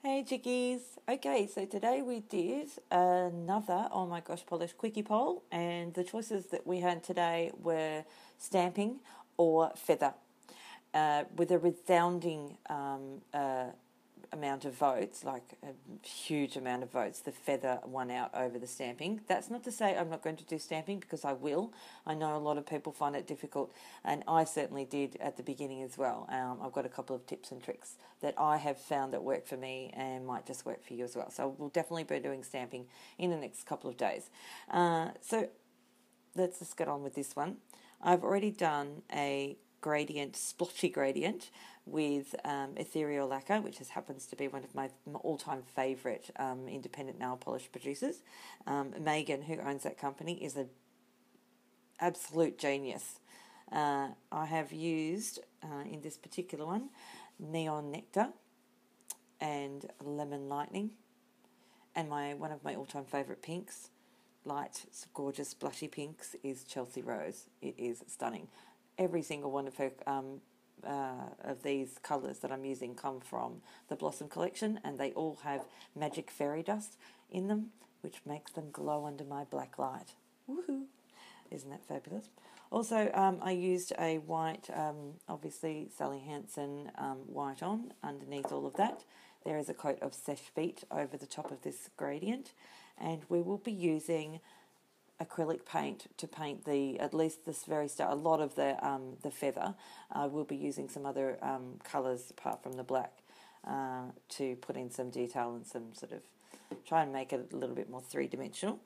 Hey chickies! Okay, so today we did another Oh My Gosh Polish Quickie Poll, and the choices that we had today were stamping or feather, with a resounding amount of votes, like a huge amount of votes. The feather won out over the stamping. That's not to say I'm not going to do stamping, because I will. I know a lot of people find it difficult, and I certainly did at the beginning as well. I've got a couple of tips and tricks that I have found that work for me and might just work for you as well. So we'll definitely be doing stamping in the next couple of days. So let's just get on with this one. I've already done a gradient, splotchy gradient with Ethereal Lacquer, which happens to be one of my all-time favourite independent nail polish producers. Megan, who owns that company, is an absolute genius. I have used, in this particular one, Neon Nectar and Lemon Lightning, and one of my all-time favourite pinks, light, gorgeous, blushy pinks, is Chelsea Rose. It is stunning. Every single one of her of these colours that I'm using come from the Blossom collection, and they all have magic fairy dust in them, which makes them glow under my black light. Woohoo! Isn't that fabulous? Also, I used a white, obviously Sally Hansen white on underneath all of that. There is a coat of Seche Vite over the top of this gradient, and we will be using acrylic paint to paint at least this very start. A lot of the feather. We'll be using some other colours apart from the black to put in some detail and some sort of try and make it a little bit more three-dimensional.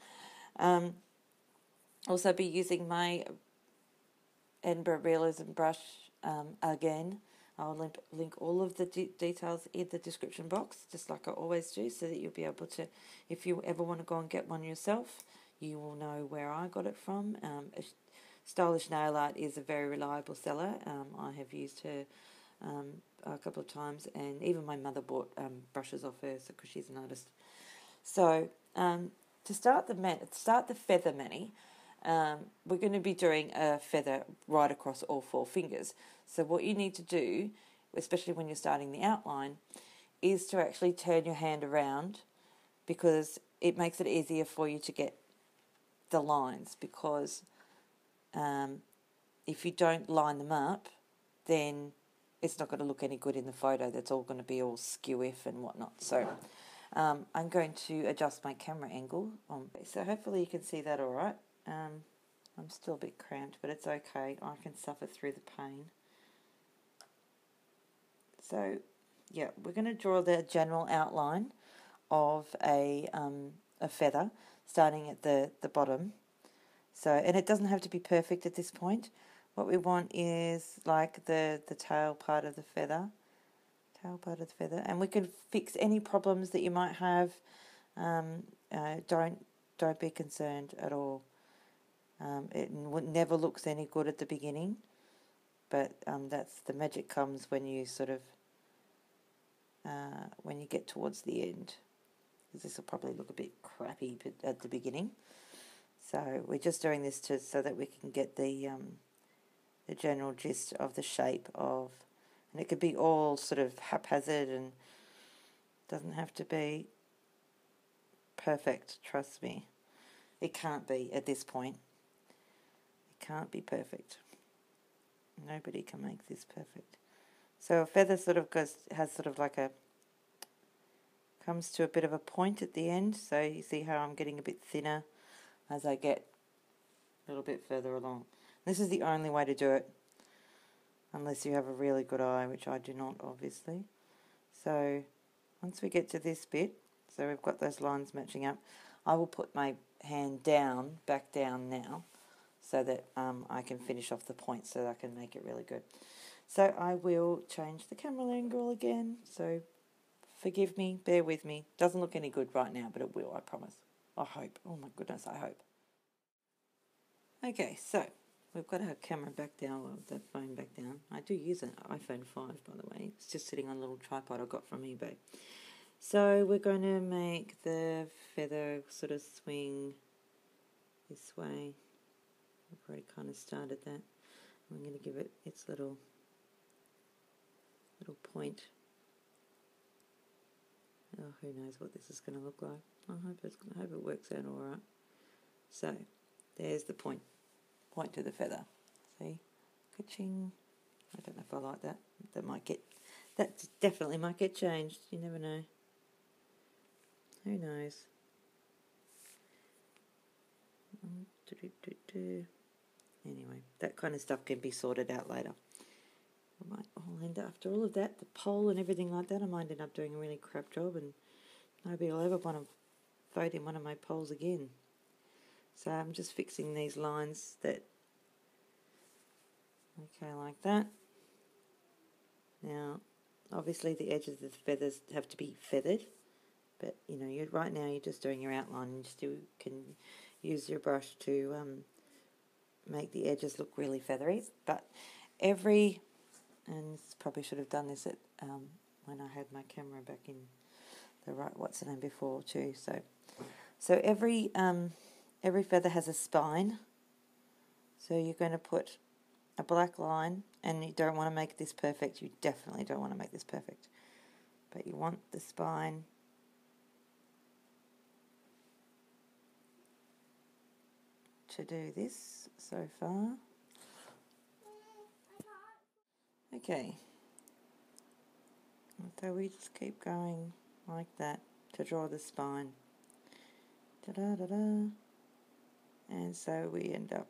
Also be using my Edinburgh Realism brush again. I'll link all of the details in the description box, just like I always do, so that you'll be able to, if you ever want to go and get one yourself, you will know where I got it from. Stylish Nail Art is a very reliable seller. I have used her a couple of times, and even my mother bought brushes off her because she's an artist. So to start the feather mani, we're going to be doing a feather right across all four fingers. So what you need to do, especially when you're starting the outline, is to actually turn your hand around, because it makes it easier for you to get the lines, because if you don't line them up, then it's not going to look any good in the photo. That's all going to be all skew-if and whatnot. So I'm going to adjust my camera angle. So hopefully you can see that all right. I'm still a bit cramped, but it's okay. I can suffer through the pain. So yeah, we're going to draw the general outline of a feather, starting at the bottom. So, and it doesn't have to be perfect at this point. What we want is like the tail part of the feather. And we can fix any problems that you might have. Don't be concerned at all. It never looks any good at the beginning, but that's the magic comes when you sort of when you get towards the end. This will probably look a bit crappy at the beginning. So we're just doing this so that we can get the general gist of the shape of, and it could be all sort of haphazard and doesn't have to be perfect, trust me. It can't be at this point. It can't be perfect. Nobody can make this perfect. So a feather sort of has sort of like comes to a bit of a point at the end, so you see how I'm getting a bit thinner as I get a little bit further along. This is the only way to do it, unless you have a really good eye, which I do not, obviously. So once we get to this bit, so we've got those lines matching up, I will put my hand back down now, so that I can finish off the point, so that I can make it really good. So I will change the camera angle again, so forgive me, bear with me. Doesn't look any good right now, but it will, I promise. I hope. Oh my goodness, I hope. Okay, so we've got our camera back down, or the phone back down. I do use an iPhone 5, by the way. It's just sitting on a little tripod I got from eBay. So we're going to make the feather sort of swing this way. I've already kind of started that. I'm going to give it its little point Oh, who knows what this is going to look like. I hope it works out all right. So, there's the point. Point to the feather. See? Ka-ching. I don't know if I like that. That definitely might get changed. You never know. Who knows? Anyway, that kind of stuff can be sorted out later. I'll end up, after all of that, the poll and everything like that, I might end up doing a really crap job and nobody will ever want to vote in one of my polls again. So I'm just fixing these lines that, okay, like that. Now, obviously the edges of the feathers have to be feathered, but you know, right now you're just doing your outline and you still can use your brush to make the edges look really feathery. But and probably should have done this at when I had my camera back in the what's the name before too. So every feather has a spine. So you're going to put a black line, and you don't want to make this perfect. You definitely don't want to make this perfect, but you want the spine to do this so far. Okay, so we just keep going like that to draw the spine. Da-da-da-da. And so we end up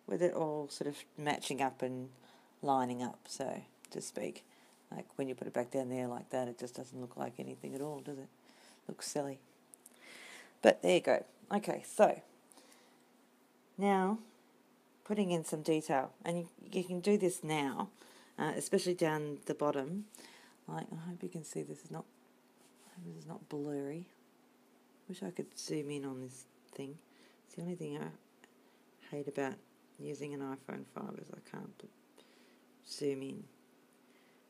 with it all sort of matching up and lining up, so to speak. Like when you put it back down there like that, it just doesn't look like anything at all, does it? Looks silly. But there you go. Okay, so now putting in some detail, and you can do this now, especially down the bottom. Like, I hope you can see this is not blurry. Wish I could zoom in on this thing. It's the only thing I hate about using an iPhone 5 is I can't zoom in.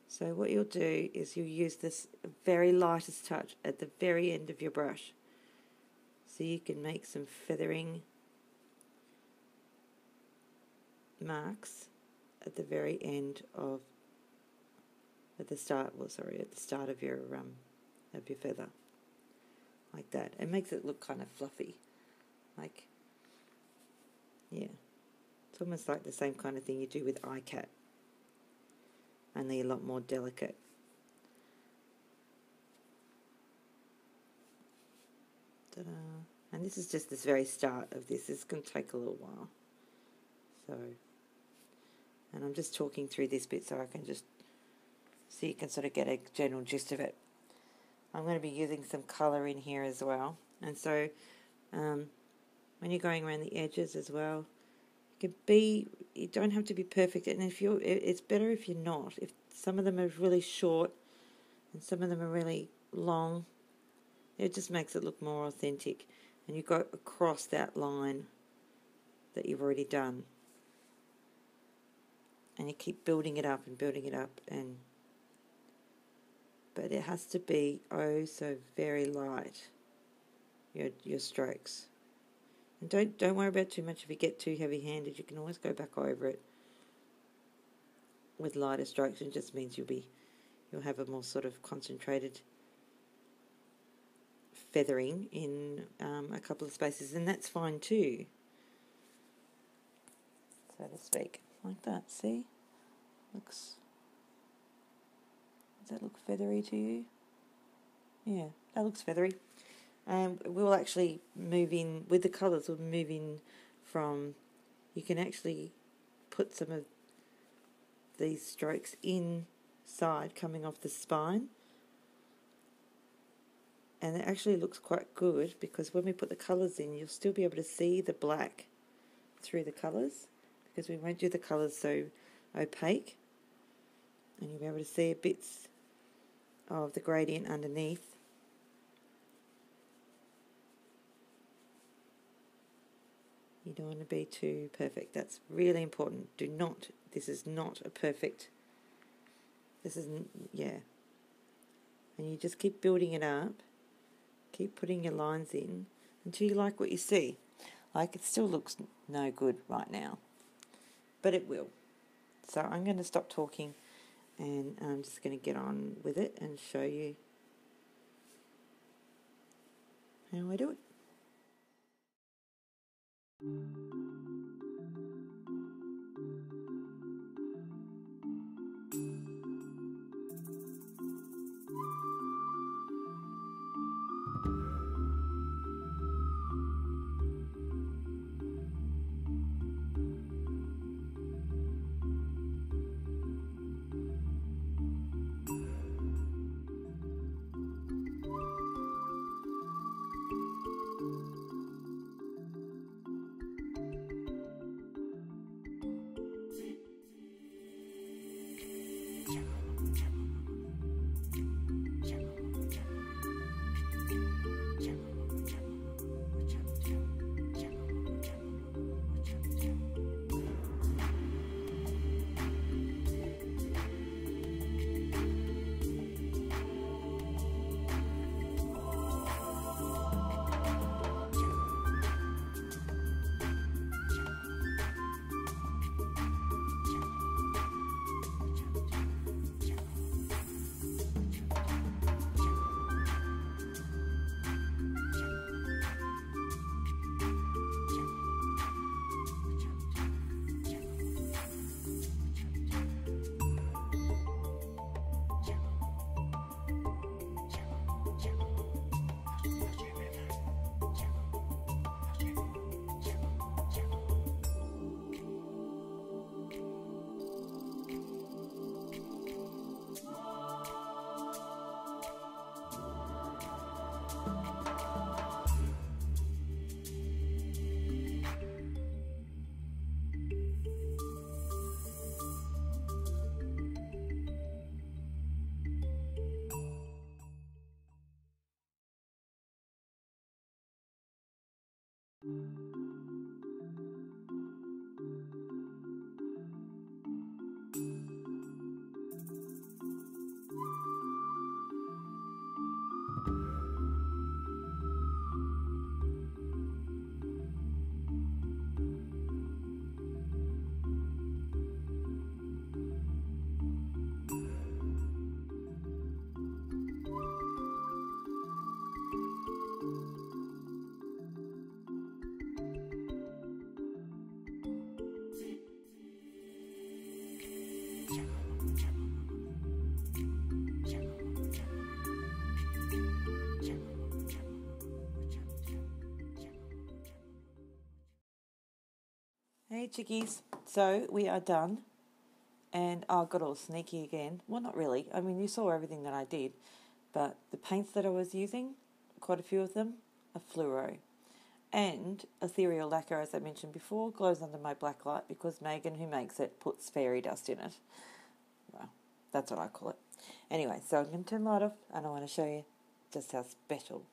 So what you'll do is you'll use this very lightest touch at the very end of your brush, so you can make some feathering marks at the very end of at the start of your feather, like that. It makes it look kind of fluffy, like, yeah, it's almost like the same kind of thing you do with iCat, only a lot more delicate. Ta-da. And this is just this very start of this. It's going to take a little while. So, and I'm just talking through this bit so I can just, so you can sort of get a general gist of it. I'm going to be using some colour in here as well. And so, when you're going around the edges as well, you don't have to be perfect. And it's better if you're not. If some of them are really short and some of them are really long, it just makes it look more authentic. And you go across that line that you've already done. And you keep building it up, but it has to be oh so very light, your strokes. And don't worry about too much. If you get too heavy-handed, you can always go back over it with lighter strokes. It just means you'll have a more sort of concentrated feathering in a couple of spaces, and that's fine too, so to speak. Like that, see? Does that look feathery to you? Yeah, that looks feathery. And we'll actually move in, with the colours, we'll move in from, you can actually put some of these strokes inside, coming off the spine. And it actually looks quite good, because when we put the colours in, you'll still be able to see the black through the colours, because we won't do the colours so opaque, and you'll be able to see bits of the gradient underneath. You don't want to be too perfect. That's really important. This is not a perfect, yeah. And you just keep building it up, keep putting your lines in until you like what you see. Like, it still looks no good right now, but it will. So I'm going to stop talking and I'm just going to get on with it and show you how I do it. Hey chickies, so we are done, and I got all sneaky again. Well, not really. I mean, you saw everything that I did, but the paints that I was using, quite a few of them, are fluoro. And Ethereal Lacquer, as I mentioned before, glows under my black light because Megan, who makes it, puts fairy dust in it. Well, that's what I call it. Anyway, so I'm going to turn the light off, and I want to show you just how special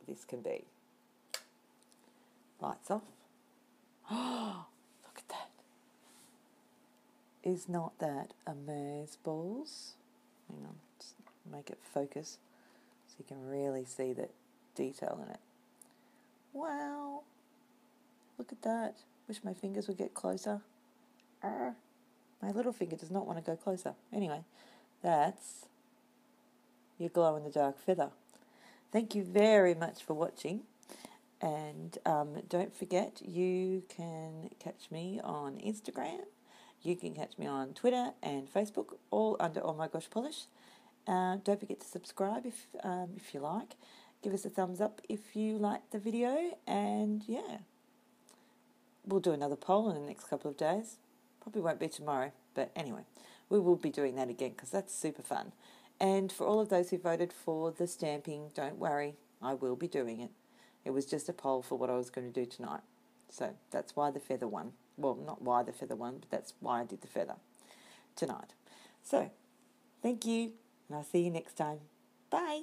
this can be. Lights off. Oh, look at that. Is not that amazeballs? Hang on, just make it focus so you can really see the detail in it. Wow. Look at that. Wish my fingers would get closer. My little finger does not want to go closer. Anyway, that's your glow-in-the-dark feather. Thank you very much for watching. And don't forget, you can catch me on Instagram. You can catch me on Twitter and Facebook, all under Oh My Gosh Polish. Don't forget to subscribe if you like. Give us a thumbs up if you like the video. And yeah, we'll do another poll in the next couple of days. Probably won't be tomorrow, but anyway, we will be doing that again because that's super fun. And for all of those who voted for the stamping, don't worry, I will be doing it. It was just a poll for what I was going to do tonight. So that's why the feather won. Well, not why the feather won, but that's why I did the feather tonight. So, thank you, and I'll see you next time. Bye.